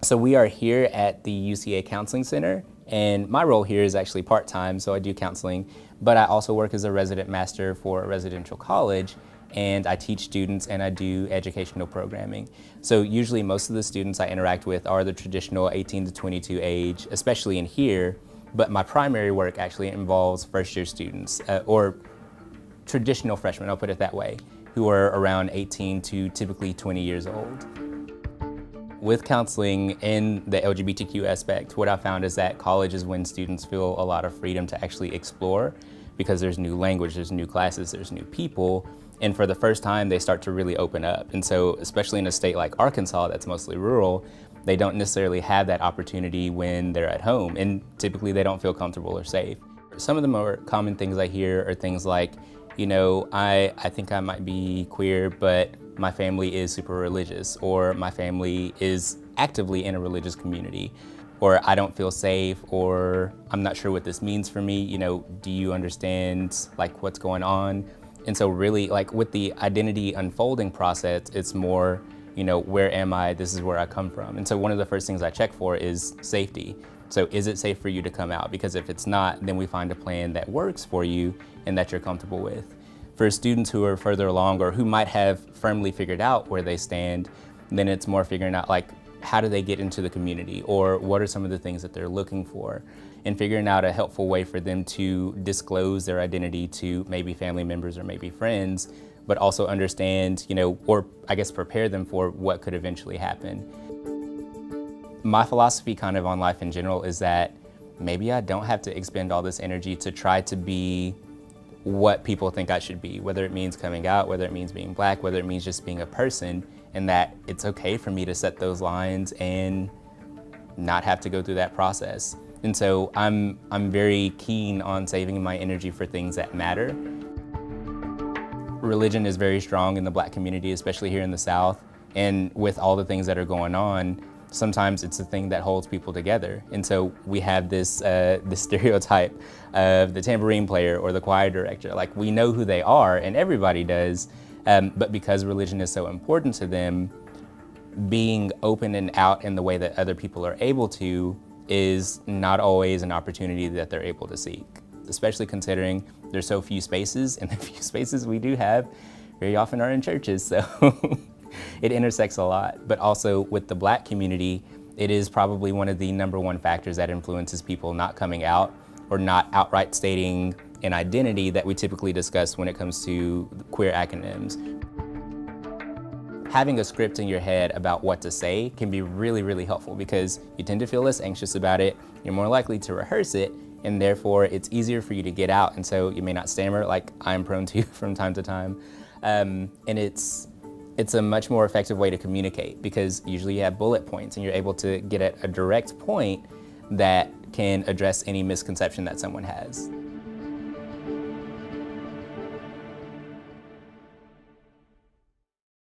So we are here at the UCA Counseling Center, and my role here is actually part-time, so I do counseling, but I also work as a resident master for a residential college, and I teach students and I do educational programming. So usually most of the students I interact with are the traditional 18 to 22 age, especially in here, but my primary work actually involves first-year students, or traditional freshmen, I'll put it that way, who are around 18 to typically 20 years old. With counseling in the LGBTQ aspect, what I found is that college is when students feel a lot of freedom to actually explore, because there's new language, there's new classes, there's new people, and for the first time they start to really open up. And so, especially in a state like Arkansas that's mostly rural, they don't necessarily have that opportunity when they're at home, and typically they don't feel comfortable or safe. Some of the more common things I hear are things like, you know, I think I might be queer, but my family is super religious, or my family is actively in a religious community, or I don't feel safe, or I'm not sure what this means for me. You know, do you understand like what's going on? And so really, like with the identity unfolding process, it's more, you know, where am I? This is where I come from. And so one of the first things I check for is safety. So is it safe for you to come out? Because if it's not, then we find a plan that works for you and that you're comfortable with. For students who are further along or who might have firmly figured out where they stand, then it's more figuring out like, how do they get into the community, or what are some of the things that they're looking for, and figuring out a helpful way for them to disclose their identity to maybe family members or maybe friends, but also understand, you know, or I guess prepare them for what could eventually happen. My philosophy kind of on life in general is that maybe I don't have to expend all this energy to try to be what people think I should be, whether it means coming out, whether it means being Black, whether it means just being a person, and that it's okay for me to set those lines and not have to go through that process. And so I'm very keen on saving my energy for things that matter. Religion is very strong in the Black community, especially here in the South, and with all the things that are going on, sometimes it's the thing that holds people together. And so we have this stereotype of the tambourine player or the choir director. Like, we know who they are, and everybody does, but because religion is so important to them, being open and out in the way that other people are able to is not always an opportunity that they're able to seek, especially considering there's so few spaces, and the few spaces we do have very often are in churches, so it intersects a lot. But also with the Black community, it is probably one of the #1 factors that influences people not coming out or not outright stating an identity that we typically discuss when it comes to queer acronyms. Having a script in your head about what to say can be really, really helpful, because you tend to feel less anxious about it, you're more likely to rehearse it, and therefore it's easier for you to get out, and so you may not stammer like I'm prone to from time to time. And it's a much more effective way to communicate, because usually you have bullet points and you're able to get at a direct point that can address any misconception that someone has.